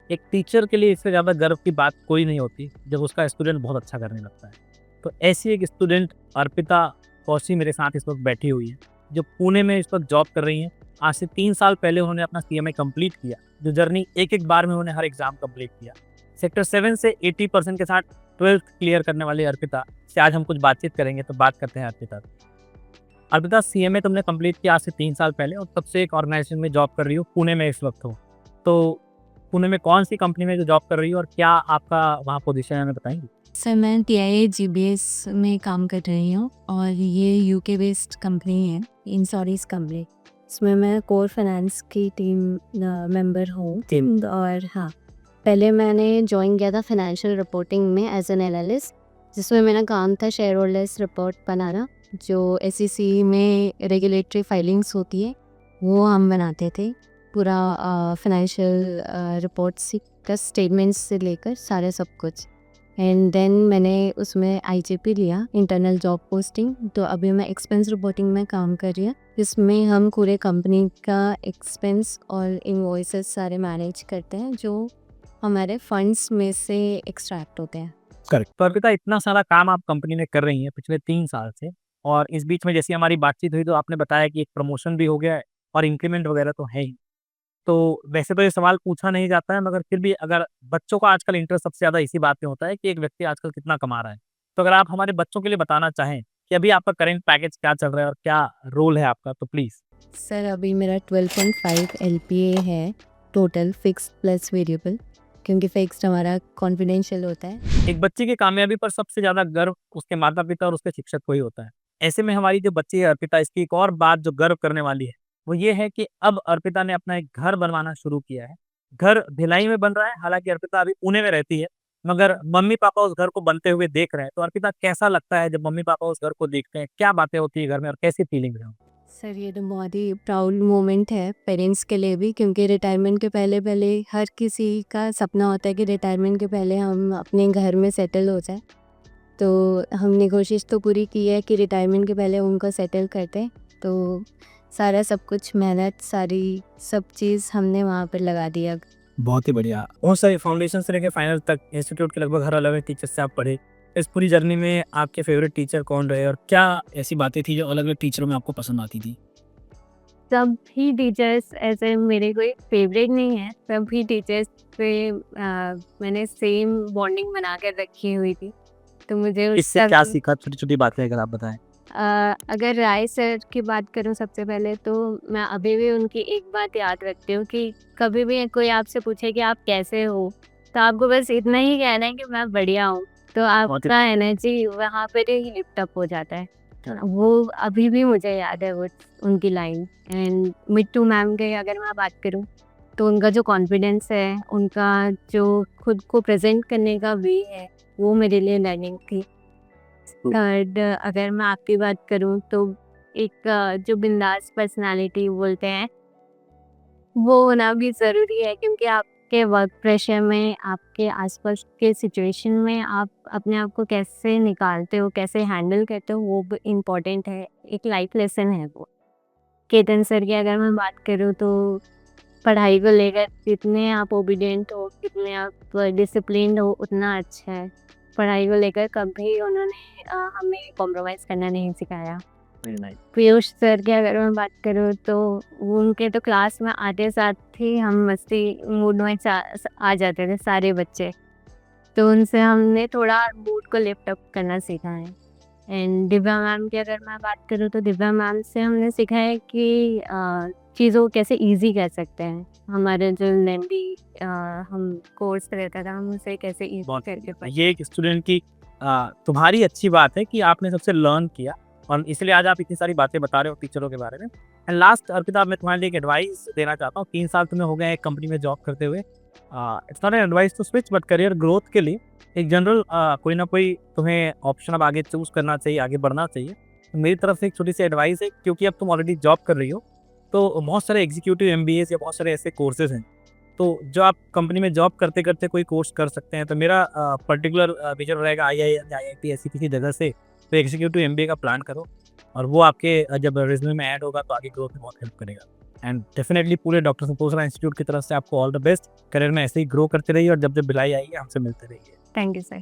एक टीचर के लिए इससे ज़्यादा गर्व की बात कोई नहीं होती जब उसका स्टूडेंट बहुत अच्छा करने लगता है। तो ऐसी एक स्टूडेंट अर्पिता कौशी मेरे साथ इस वक्त बैठी हुई है, जो पुणे में इस वक्त जॉब कर रही हैं। आज से 3 साल पहले उन्होंने अपना सीएमए कंप्लीट किया, जो जर्नी एक एक बार में उन्होंने हर एग्जाम कंप्लीट किया। सेक्टर 7 से 80% के साथ 12th क्लियर करने वाली अर्पिता से आज हम कुछ बातचीत करेंगे। तो बात करते हैं अर्पिता से। अर्पिता, सीएमए तुमने कंप्लीट किया आज से 3 साल पहले और तब से एक ऑर्गेनाइजेशन में जॉब कर रही हो, पुणे में इस वक्त हो। तो पुणे में कौन सी कंपनी में जो जॉब कर रही हो और क्या आपका वहाँ पोजीशन है, हमें बताएंगे? सर मैं टीआईए जीबीएस में काम कर रही हूँ और ये यूके बेस्ड कंपनी है, इंश्योरेंस कंपनी। इसमें मैं कोर फाइनेंस की टीम मेंबर हूँ। और हाँ, पहले मैंने ज्वाइन किया था फाइनेंशियल रिपोर्टिंग में एज एन एनालिस्ट, जिसमें मेरा काम था शेयर होल्डर्स रिपोर्ट बनाना। जो एसईसी में रेगुलेटरी फाइलिंग्स होती है वो हम बनाते थे। पूरा फाइनेंशियल रिपोर्ट्स का स्टेटमेंट्स से लेकर सारे सब कुछ। एंड देन मैंने उसमें आईजेपी लिया, इंटरनल जॉब पोस्टिंग। तो अभी मैं एक्सपेंस रिपोर्टिंग में काम कर रही हूँ, जिसमें हम पूरे कंपनी का एक्सपेंस और इनवॉइसेस सारे मैनेज करते हैं, जो हमारे फंड्स में से एक्सट्रैक्ट होते हैं। करेक्ट। तो अर्पिता, इतना सारा काम आप कंपनी में कर रही हैं पिछले 3 साल से, और इस बीच में जैसी हमारी बातचीत हुई तो आपने बताया कि एक प्रमोशन भी हो गया है और इंक्रीमेंट वगैरह तो है ही। तो वैसे तो ये सवाल पूछा नहीं जाता है, मगर फिर भी अगर बच्चों का आजकल इंटरेस्ट सबसे ज़्यादा इसी बात में होता है कि एक व्यक्ति आजकल कितना कमा रहा है। तो अगर आप हमारे बच्चों के लिए बताना चाहें कि अभी आपका करेंट पैकेज क्या चल रहा है और क्या रोल है आपका, तो प्लीज़। सर अभी मेरा 12.5 एलपीए है, टोटल फिक्स्ड प्लस वेरिएबल, क्योंकि फिक्स्ड हमारा कॉन्फिडेंशियल होता है। एक बच्चे की कामयाबी पर सबसे ज़्यादा गर्व उसके माता-पिता और उसके शिक्षक को ही होता है। ऐसे में हमारी जो बच्ची है अर्पिता, इसकी एक और बात जो गर्व करने वाली है, वो ये है कि अब अर्पिता ने अपना एक घर बनवाना शुरू किया है। घर भिलाई में बन रहा है, हालाँकि अर्पिता अभी पुणे में रहती है, मगर मम्मी-पापा उस घर को बनते हुए देख रहे हैं। तो अर्पिता, कैसा लगता है जब मम्मी-पापा उस घर को देखते हैं? क्या बातें होती है घर में और कैसी फीलिंग्स हैं? सर ये तो बहुत ही प्राउड मोमेंट है पेरेंट्स के लिए भी, क्योंकि रिटायरमेंट के पहले पहले हर किसी का सपना होता है कि रिटायरमेंट के पहले हम अपने घर में सेटल हो जाए। तो हमने कोशिश तो पूरी की है कि रिटायरमेंट के पहले उनको सेटल करते हैं। तो सारा सब कुछ मेहनत, सारी सब चीज़ हमने वहाँ पर लगा दिया। बहुत ही बढ़िया। बहुत सारे फाउंडेशन से लेके फाइनल तक इंस्टीट्यूट के लगभग हर अलग-अलग टीचर से आप पढ़े। इस पूरी जर्नी में आपके फेवरेट टीचर कौन रहे और क्या ऐसी बातें थी जो अलग-अलग टीचरों में आपको पसंद आती थी? सभी टीचर्स ऐसे मेरे कोई फेवरेट नहीं है, सभी टीचर्स से मैंने सेम बॉन्डिंग बना कर रखी हुई थी। तो मुझे इससे क्या सीखा? छोटी-छोटी बातें अगर आप बताएँ। अगर राय सर की बात करूं सबसे पहले, तो मैं अभी भी उनकी एक बात याद रखती हूँ कि कभी भी कोई आपसे पूछे कि आप कैसे हो, तो आपको बस इतना ही कहना है कि मैं बढ़िया हूँ। तो बहुत ही आपका एनर्जी वहाँ पर ही लिफ्ट अप हो जाता है। वो अभी भी मुझे याद है वो उनकी लाइन। एंड मिट्टू मैम की अगर मैं बात करूं, तो उनका जो कॉन्फिडेंस है, उनका जो खुद को प्रेजेंट करने का वे है, वो मेरे लिए लर्निंग थी। थर्ड, अगर मैं आपकी बात करूं तो एक जो बिंदास पर्सनालिटी बोलते हैं, वो होना भी ज़रूरी है, क्योंकि आपके वर्क प्रेशर में, आपके आसपास के सिचुएशन में आप अपने आप को कैसे निकालते हो, कैसे हैंडल करते हो, वो भी इम्पोर्टेंट है। एक लाइफ लेसन है वो। केतन सर की अगर मैं बात करूँ, तो पढ़ाई को लेकर जितने आप ओबीडिएंट हो, जितने आप डिसिप्लिन्ड हो, उतना अच्छा है। पढ़ाई को लेकर कभी उन्होंने हमें कॉम्प्रोमाइज़ करना नहीं सिखाया। Very nice. पीयूष सर की अगर मैं बात करूँ, तो उनके तो क्लास में आते साथ ही हम मस्ती मूड में आ जाते थे सारे बच्चे। तो उनसे हमने थोड़ा मूड को लिफ्ट अप करना सीखा है। एंड दिव्या मैम की अगर मैं बात करूँ, तो दिव्या मैम से हमने सीखा है कि चीज़ों को कैसे ईज़ी कर सकते हैं। हमारे जो लेंदी हम कोर्स रहता था, हम उसे कैसे ईज़ी बहुत करके बढ़िया। ये एक स्टूडेंट की तुम्हारी अच्छी बात है कि आपने सबसे लर्न किया और इसलिए आज आप इतनी सारी बातें बता रहे हो टीचरों के बारे में। एंड लास्ट अर्पिता, मैं तुम्हारे लिए एक एडवाइस देना चाहता हूँ। 3 साल तुम्हें हो गए एक कंपनी में जॉब करते हुए। It's not an advice to switch, but career growth के लिए एक जनरल कोई ना कोई तुम्हें ऑप्शन अब आगे चूज़ करना चाहिए, आगे बढ़ना चाहिए। तो मेरी तरफ से एक छोटी सी एडवाइस है, क्योंकि अब तुम ऑलरेडी जॉब कर रही हो, तो बहुत सारे एग्जीक्यूटिव एमबीएस या बहुत सारे ऐसे कोर्सेज हैं, तो जो आप कंपनी में जॉब करते-करते कोई कोर्स कर सकते हैं। तो मेरा पर्टिकुलर विज़न रहेगा आईआईएम या आईआईटी ऐसी किसी जगह से तो एग्जीक्यूटिव एमबीए का प्लान करो, और वो आपके जब रिज़्यूमे में ऐड होगा तो आगे ग्रोथ में बहुत हेल्प करेगा। एंड डेफिनेटली पूरे डॉक्टर संतोषरा इंस्टीट्यूट की तरफ से आपको ऑल द बेस्ट, करियर में ऐसे ही ग्रो करते रहिए और जब जब बिलाई आएगी हमसे मिलते रहिए। Thank you sir.